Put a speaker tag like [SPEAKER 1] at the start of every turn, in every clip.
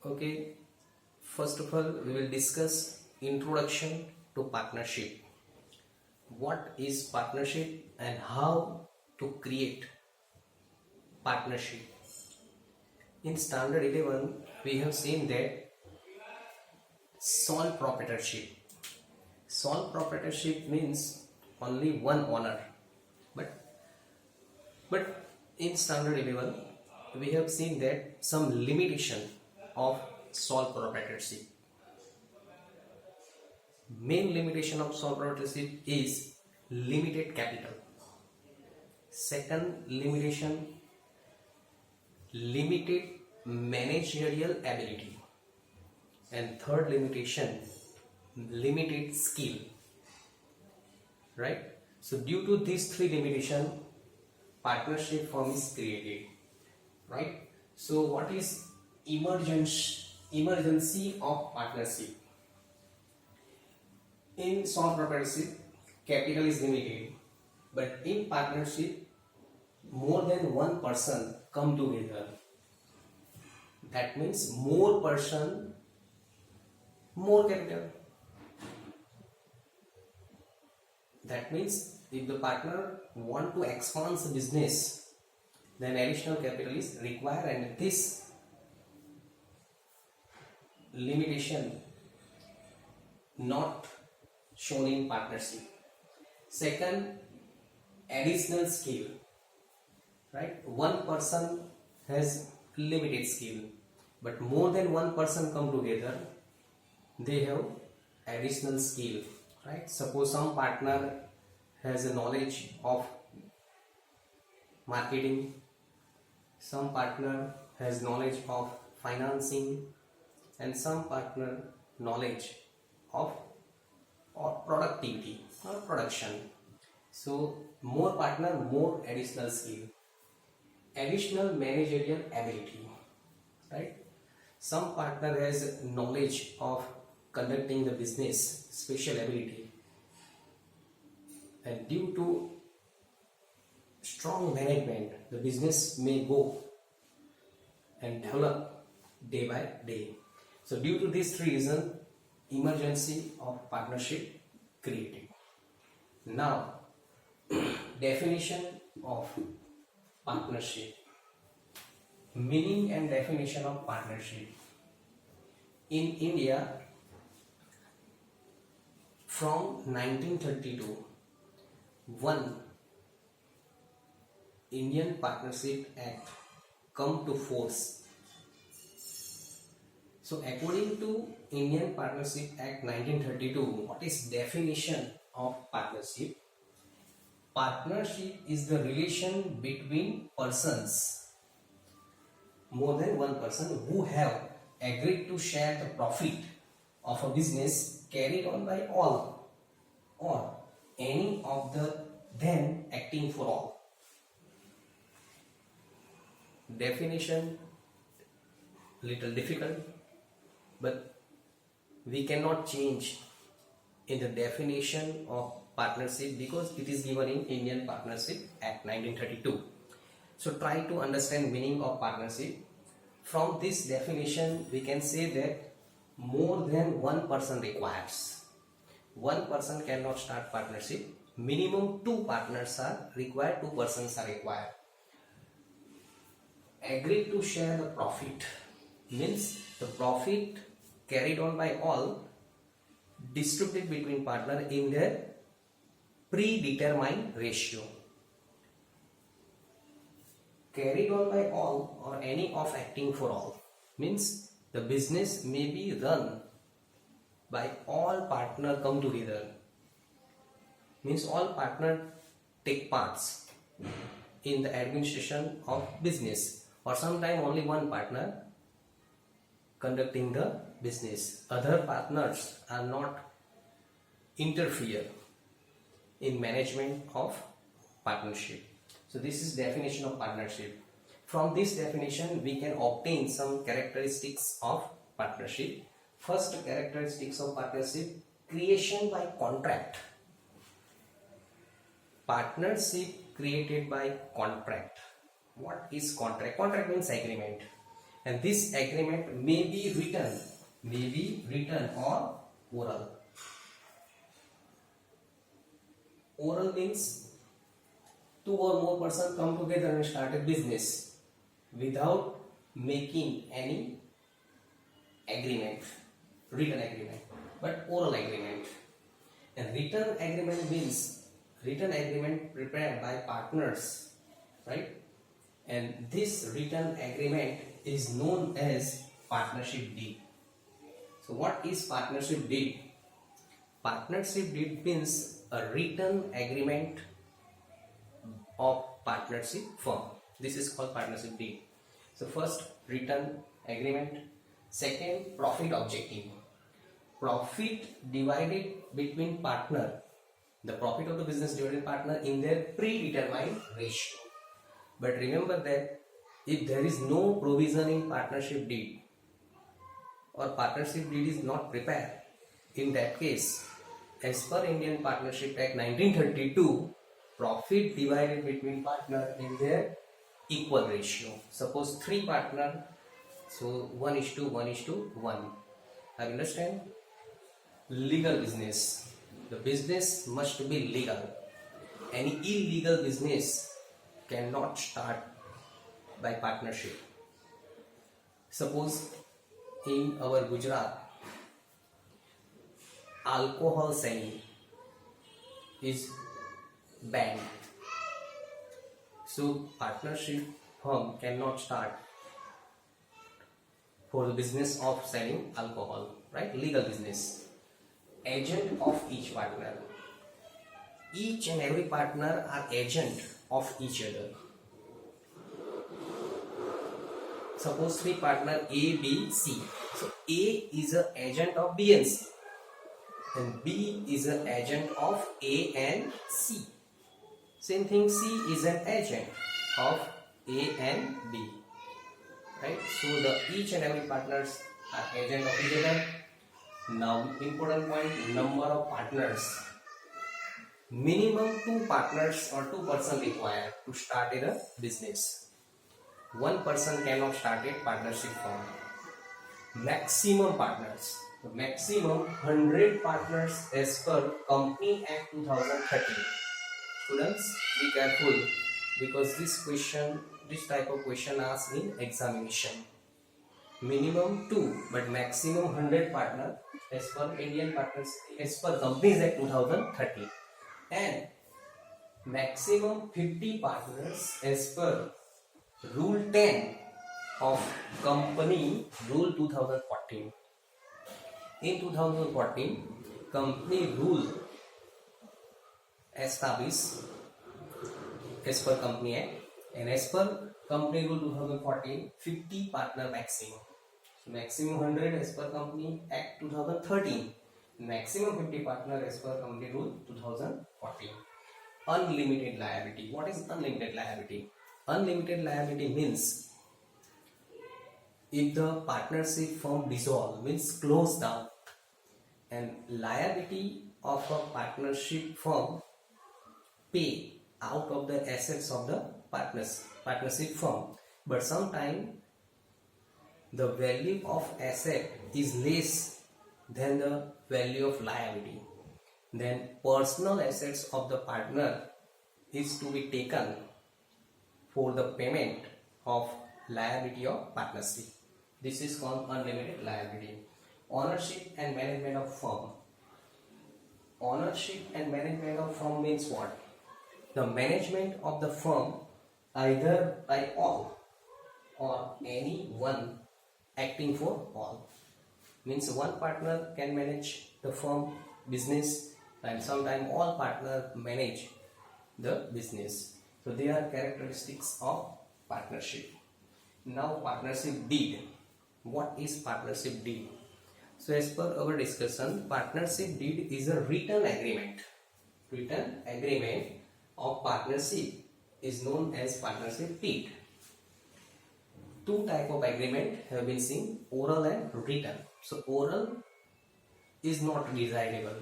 [SPEAKER 1] Okay, first of all, we will discuss introduction to partnership. What is partnership and how to create partnership? In standard 11, we have seen that sole proprietorship. Sole proprietorship means only one owner. But in standard 11, we have seen that some limitation of sole proprietorship. Main limitation of sole proprietorship is limited capital. Second limitation, limited managerial ability. And third limitation, limited skill. Right? So due to these three limitations, partnership firm is created. Right? So what is emergency of partnership? In sole proprietorship, capital is limited, but in partnership, more than one person come together. That means more person, more capital. That means if the partner want to expand the business, then additional capital is required, and this limitation not shown in partnership. Second, additional skill. Right? One person has limited skill, but more than one person come together, they have additional skill. Right? Suppose some partner has a knowledge of marketing, some partner has knowledge of financing, and some partner knowledge of or productivity or production. So more partner, more additional skill. Additional managerial ability. Right? Some partner has knowledge of conducting the business, special ability, and due to strong management, the business may go and develop day by day. So due to these three reasons, emergency of partnership created. Now, definition of partnership. Meaning and definition of partnership. In India, from 1932, one Indian Partnership Act come to force. So according to Indian Partnership Act 1932, what is definition of partnership? Partnership is the relation between persons, more than one person, who have agreed to share the profit of a business carried on by all, or any of them acting for all. Definition little difficult, but we cannot change in the definition of partnership because it is given in Indian Partnership Act 1932. So try to understand meaning of partnership. From this definition, we can say that more than one person requires. One person cannot start partnership. Minimum two partners are required, two persons are required. Agree to share the profit means the profit carried on by all distributed between partner in their predetermined ratio. Carried on by all or any of acting for all means the business may be run by all partner come together, means all partner take parts in the administration of business, or sometime only one partner conducting the business. Other partners are not interfere in management of partnership. So this is definition of partnership. From this definition, we can obtain some characteristics of partnership. First characteristics of partnership, creation by contract. Partnership created by contract. What is contract? Contract means agreement. and this agreement may be written or oral. Oral means two or more persons come together and start a business without making any agreement, written agreement, but oral agreement. And written agreement means written agreement prepared by partners, right? And this written agreement is known as partnership deed. So what is partnership deed? Partnership deed means a written agreement of partnership firm. This is called partnership deed. So first, written agreement. Second, profit objective. Profit divided between partner. The profit of the business divided partner in their predetermined ratio. But remember that if there is no provision in partnership deed or partnership deed is not prepared, in that case, as per Indian Partnership Act 1932, profit divided between partner in their equal ratio. Suppose 3 partner, so 1:1:1. I understand? Legal business. The business must be legal. Any illegal business cannot start by partnership. Suppose in our Gujarat, alcohol selling is banned. So partnership firm cannot start for the business of selling alcohol, right? Legal business. Agent of each partner. Each and every partner are agent of each other. Suppose 3 partner A, B, C. So A is an agent of B and C, and B is an agent of A and C. Same thing, C is an agent of A and B. Right? So the each and every partners are agent of each other. Now, important point, number of partners. Minimum 2 partners or 2 persons required to start in a business. 1 person cannot start a partnership firm. Maximum partners. The maximum 100 partners as per Company Act 2013. Students, be careful because this type of question asked in examination. Minimum 2 but maximum 100 partner as per Indian Partners, as per Companies Act 2013, and maximum 50 partners as per Rule 10 of Company Rule 2014. In 2014, Company Rule established as per Company Act, and as per Company Rule 2014, 50 partner maximum. So maximum 100 as per Company Act 2013, maximum 50 partner as per Company Rule 2014. Unlimited liability. What is unlimited liability? Unlimited liability means if the partnership firm dissolve, means close down, and liability of a partnership firm pay out of the assets of the partnership firm, but sometimes the value of asset is less than the value of liability, then personal assets of the partner is to be taken for the payment of liability of partnership. This is called unlimited liability. Ownership and management of firm. Ownership and management of firm means what? The management of the firm either by all or any one acting for all. Means one partner can manage the firm business and sometimes all partners manage the business. So they are characteristics of partnership. Now partnership deed. What is partnership deed? So as per our discussion, partnership deed is a written agreement. Written agreement of partnership is known as partnership deed. 2 type of agreement have been seen, oral and written. So oral is not desirable,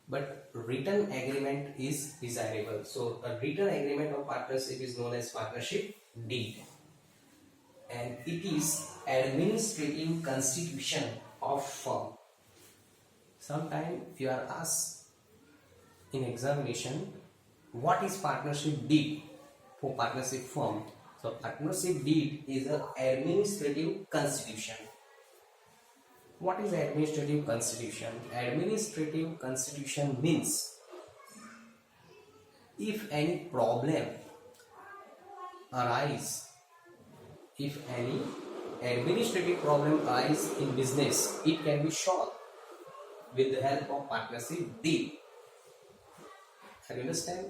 [SPEAKER 1] but written agreement is desirable. So a written agreement of partnership is known as partnership deed. and it is administrative constitution of firm. Sometimes you are asked in examination, what is partnership deed for partnership firm? So partnership deed is an administrative constitution. What is administrative constitution? Administrative constitution means if any problem arise, if any administrative problem arise in business, it can be solved with the help of partnership deed. Have you understand?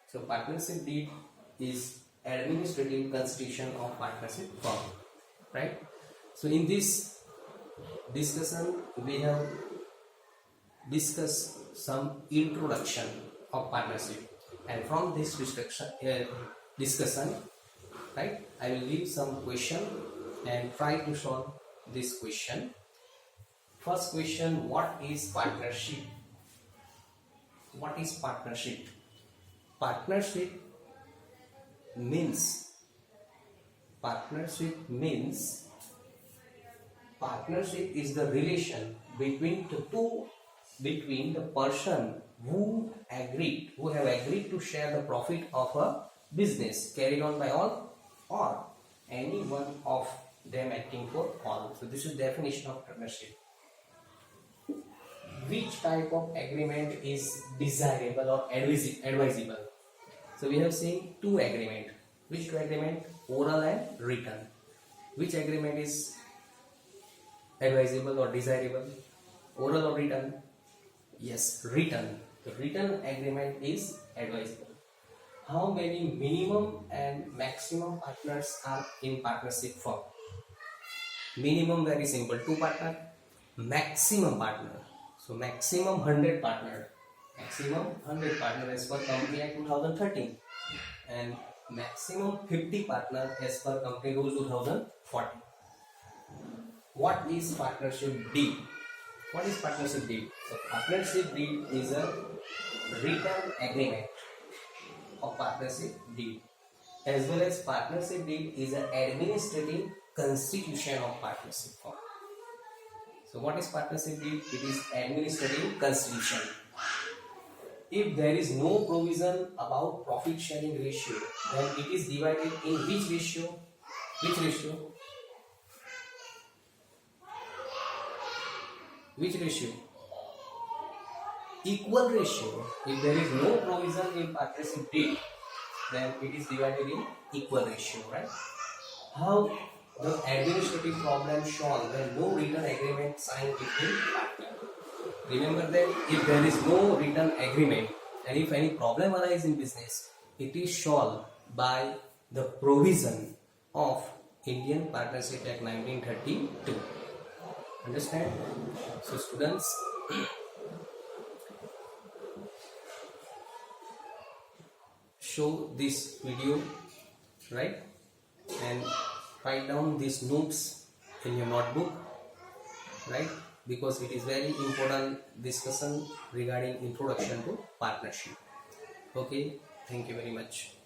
[SPEAKER 1] So partnership deed is administrative constitution of partnership firm, right? So in this discussion we have discussed some introduction of partnership, and from this discussion, right, I will give some question and try to solve this question. First question, what is partnership? What is partnership? Partnership means partnership is the relation between the person who have agreed to share the profit of a business carried on by all, or any one of them acting for all. So this is definition of partnership. Which type of agreement is desirable or advisable? So we have seen two agreement. Which two agreement? Oral and written. Which agreement is advisable or desirable? Oral or written? Yes, written. The written agreement is advisable. How many minimum and maximum partners are in partnership firm? Minimum, very simple, 2 partner. Maximum partner, so maximum 100 partner. Maximum 100 partner as per Company Act 2013, and maximum 50 partner as per Company Rule 2014. What is partnership deed? What is partnership deed? So partnership deed is a written agreement of partnership deed, as well as partnership deed is an administrative constitution of partnership firm. So what is partnership deed? It is administrative constitution. If there is no provision about profit sharing ratio, then it is divided in which ratio? Which ratio? Which ratio? Equal ratio. If there is no provision in partnership deed, then it is divided in equal ratio, right? How the administrative problem solved when no written agreement signed between partners? Remember that if there is no written agreement and if any problem arises in business, it is solved by the provision of Indian Partnership Act 1932. Understand? So students, show this video, right, and write down these notes in your notebook, right, because it is very important discussion regarding introduction to partnership. Okay, thank you very much.